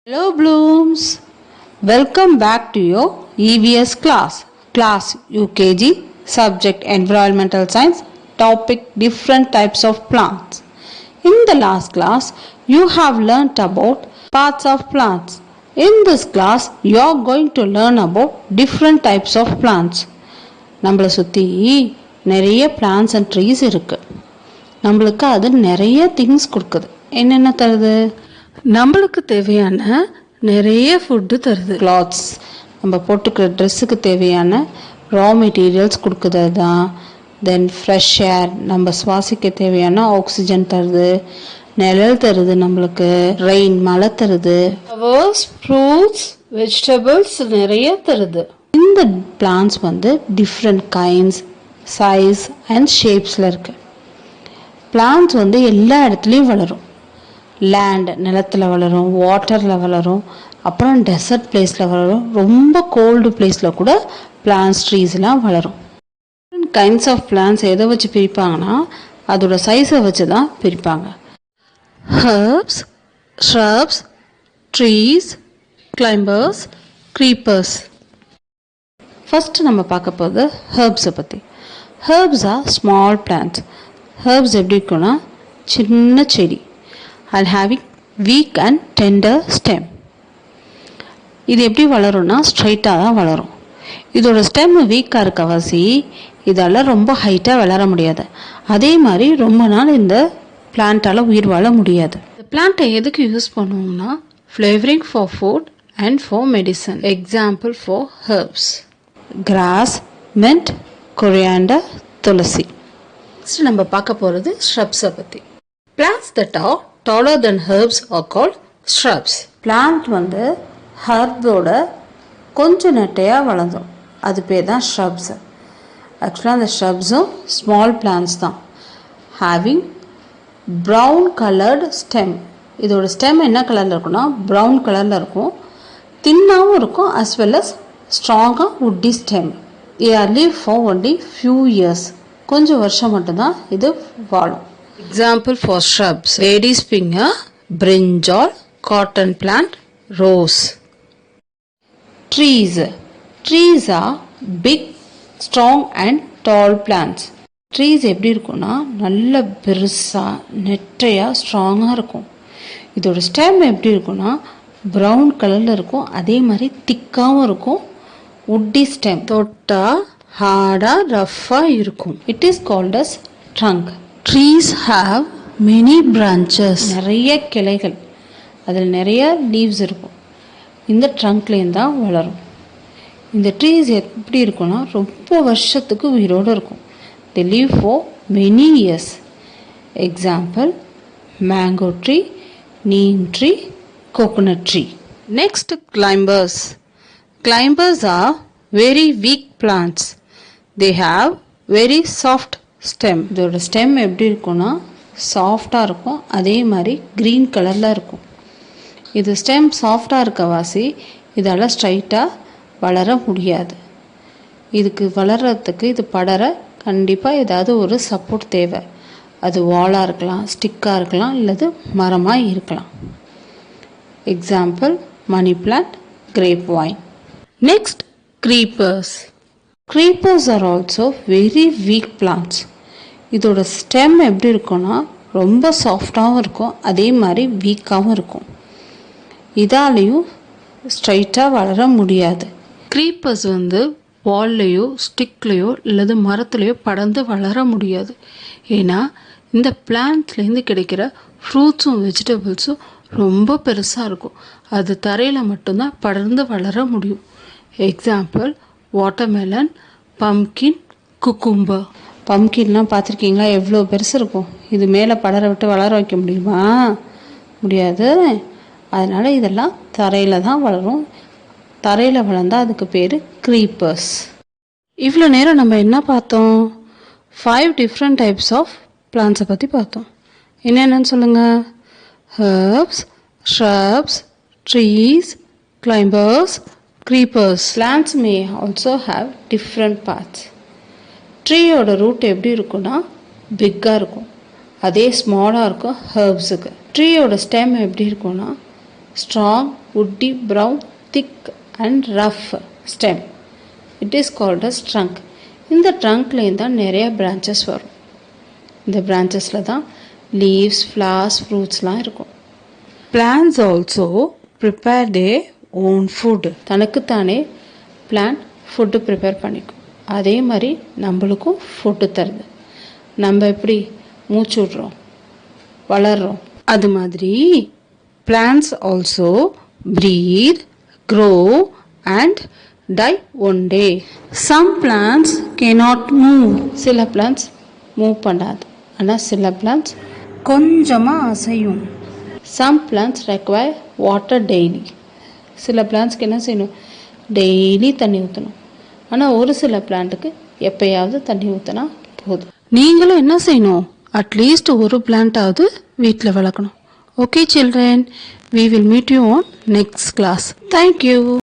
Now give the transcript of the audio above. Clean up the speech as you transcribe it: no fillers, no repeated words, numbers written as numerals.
Hello blooms, welcome back to your EVS class UKG, subject environmental science, topic different types of plants. In the last class, you have learnt about parts of plants. In this class, you are going to learn about different types of plants. நம்மளை சுற்றி நிறைய plants and trees இருக்கு. நம்மளுக்கு அது நிறைய things கொடுக்குது. என்னென்ன தருது? நம்மளுக்கு தேவையான நிறைய ஃபுட்டு தருது. கிளாத்ஸ், நம்ம போட்டுக்கிற ட்ரெஸ்ஸுக்கு தேவையான ரா மெட்டீரியல்ஸ் கொடுக்குது தான். தென் ஃப்ரெஷ் ஏர், நம்ம சுவாசிக்க தேவையான ஆக்சிஜன் தருது. நிழல் தருது, நம்மளுக்கு ரெயின் மழை தருது. ஃப்ளவர்ஸ், ஃப்ரூட்ஸ், வெஜிடபிள்ஸ் நிறைய தருது. இந்த plants different kinds, size and ஷேப்ஸில் இருக்கு. பிளான்ஸ் எல்லா இடத்துலையும் வளரும். லேண்ட், நிலத்தில் வளரும், வாட்டரில் வளரும், அப்புறம் டெசர்ட் பிளேஸில் வளரும், ரொம்ப கோல்டு பிளேஸில் கூட பிளான்ஸ், ட்ரீஸ்லாம் வளரும். கைண்ட்ஸ் ஆஃப் பிளான்ஸ் எதை வச்சு பிரிப்பாங்கன்னா அதோட சைஸை வச்சு தான் பிரிப்பாங்க. Herbs, shrubs, trees, climbers, creepers. First நம்ம பார்க்க போகிறது ஹெர்ப்ஸை பற்றி. Herbs are small plants. Herbs எப்படி இருக்குன்னா சின்ன செடி and having weak and tender stem. இது எப்படி வளரும்னா ஸ்ட்ரைட்டாக தான் வளரும். இதோட ஸ்டெம் வீக்காக இருக்கவாசி இதால் ரொம்ப ஹைட்டாக வளர முடியாது. அதே மாதிரி ரொம்ப நாள் இந்த பிளான்ட்டால் உயிர் வாழ முடியாது. இந்த பிளான்ட்டை எதுக்கு யூஸ் பண்ணுவோம்னா flavouring for food and for medicine. Example for herbs: grass, mint, coriander, tulsi. Next நம்ம பார்க்க போகிறது ஷ்ரப்ஸை பற்றி. Plants that are taller than herbs are called shrubs. Plant ஹெர்போட கொஞ்சம் நெட்டையாக வளர்ந்தோம், அது பேர் தான் ஷ்ரப்ஸ். ஆக்சுவலாக அந்த ஷ்ரப்ஸும் ஸ்மால் பிளான்ட்ஸ் தான். Having brown coloured stem. இதோட ஸ்டெம் என்ன கலரில் இருக்குன்னா ப்ரௌன் கலரில் இருக்கும். தின்னாகவும் இருக்கும், அஸ் வெல் அஸ் ஸ்ட்ராங்காக வுட்டி stem. they are live for only few years. கொஞ்சம் வருஷம் மட்டும்தான் இது வாழும். Example for shrubs: lady's finger, brinjal, cotton plant, rose. Trees. Trees are big, strong and tall plants. Trees எப்படி இருக்கும்னா நல்ல பெருசாக நெட்டையாக ஸ்ட்ராங்காக இருக்கும். இதோட ஸ்டெம் எப்படி இருக்கும்னா ப்ரௌன் கலரில் இருக்கும், அதே மாதிரி திக்காகவும் இருக்கும். வுட்டி ஸ்டெம், தொட்டால் ஹார்டாக ரஃப்பாக இருக்கும். It is called as trunk. Trees have many branches. நிறைய கிளைகள், அதில் நிறைய லீவ்ஸ் இருக்கும். இந்த ட்ரங்க்லேருந்து தான் வளரும். இந்த ட்ரீஸ் எப்படி இருக்குன்னா ரொம்ப வருஷத்துக்கு உயிரோடு இருக்கும். they live for many years. Example mango tree, neem tree, coconut tree. Next climbers. Climbers are very weak plants. they have very soft stem. இதோட ஸ்டெம் எப்படி இருக்குன்னா சாஃப்டாக இருக்கும், அதே மாதிரி க்ரீன் கலரில் இருக்கும். இது ஸ்டெம் சாஃப்டாக இருக்கவாசி இதால் ஸ்ட்ரைட்டாக வளர முடியாது. இதுக்கு வளர்கிறதுக்கு, இது படர கண்டிப்பாக ஏதாவது ஒரு சப்போர்ட் தேவை. அது வாலாக இருக்கலாம், ஸ்டிக்காக இருக்கலாம், இல்லது மரமாக இருக்கலாம். Example money plant, grape vine. Next creepers. Creepers are also very weak plants. இதோட ஸ்டெம் எப்படி இருக்குன்னா ரொம்ப சாஃப்டாகவும் இருக்கும், அதே மாதிரி வீக்காகவும் இருக்கும். இதாலேயும் ஸ்ட்ரைட்டாக வளர முடியாது. க்ரீப்பர்ஸ் வால்லையோ ஸ்டிக்லேயோ இல்லது மரத்துலையோ படர்ந்து வளர முடியாது. ஏன்னா இந்த பிளான்ட்லேருந்து கிடைக்கிற ஃப்ரூட்ஸும் வெஜிடபிள்ஸும் ரொம்ப பெருசாக இருக்கும். அது தரையில் மட்டும்தான் படர்ந்து வளர முடியும். Example watermelon, pumpkin, cucumber. பம்கின்லாம் பார்த்துருக்கீங்களா, எவ்வளோ பெருசு இருக்கும். இது மேலே படர விட்டு வளர வைக்க முடியுமா? முடியாது. அதனால் இதெல்லாம் தரையில் தான் வளரும். தரையில் வளர்ந்தால் அதுக்கு பேர் க்ரீப்பர்ஸ். இவ்வளோ நேரம் நம்ம என்ன பார்த்தோம்? 5 டிஃப்ரெண்ட் டைப்ஸ் ஆஃப் பிளான்ட்ஸை பற்றி பார்த்தோம். என்னென்னு சொல்லுங்கள்? Herbs, shrubs, trees, climbers, creepers. Plants may also have different parts. ட்ரீயோட ரூட் எப்படி இருக்குன்னா பிக்காக இருக்கும், அதே ஸ்மாலாக இருக்கும் ஹெர்ப்ஸுக்கு. ட்ரீயோட ஸ்டெம் எப்படி இருக்குன்னா strong, woody, brown, thick and rough stem. It is called as trunk. இந்த ட்ரங்க்லேருந்து தான் நிறைய பிரான்ச்சஸ் வரும். இந்த பிரான்ச்சஸில் தான் லீவ்ஸ், ஃப்ளவர்ஸ், ஃப்ரூட்ஸ்லாம் இருக்கும். Plants also prepare their own food. தனக்குத்தானே பிளான்ட் ஃபுட்டு ப்ரிப்பேர் பண்ணிக்கும். அதே மாதிரி நம்மளுக்கும் ஃபுட்டு தருது. நம்ம எப்படி மூச்சு விட்றோம், வளர்கிறோம், அது மாதிரி plants also breathe, grow and die one day. Some plants cannot move. சில plants மூவ் பண்ணாது, ஆனால் சில plants கொஞ்சமாக அசையும். Some plants require water daily. சில பிளான்ட்ஸ்க்கு என்ன செய்யணும், டெய்லி தண்ணி ஊற்றணும். ஆனால் ஒரு சில பிளான்ட்டுக்கு எப்போயாவது தண்ணி ஊற்றினா போதும். நீங்களும் என்ன செய்யணும், அட்லீஸ்ட் ஒரு பிளான்ட்டாவது வீட்டில் வளர்க்கணும். Okay children, we will meet you on next class. Thank you.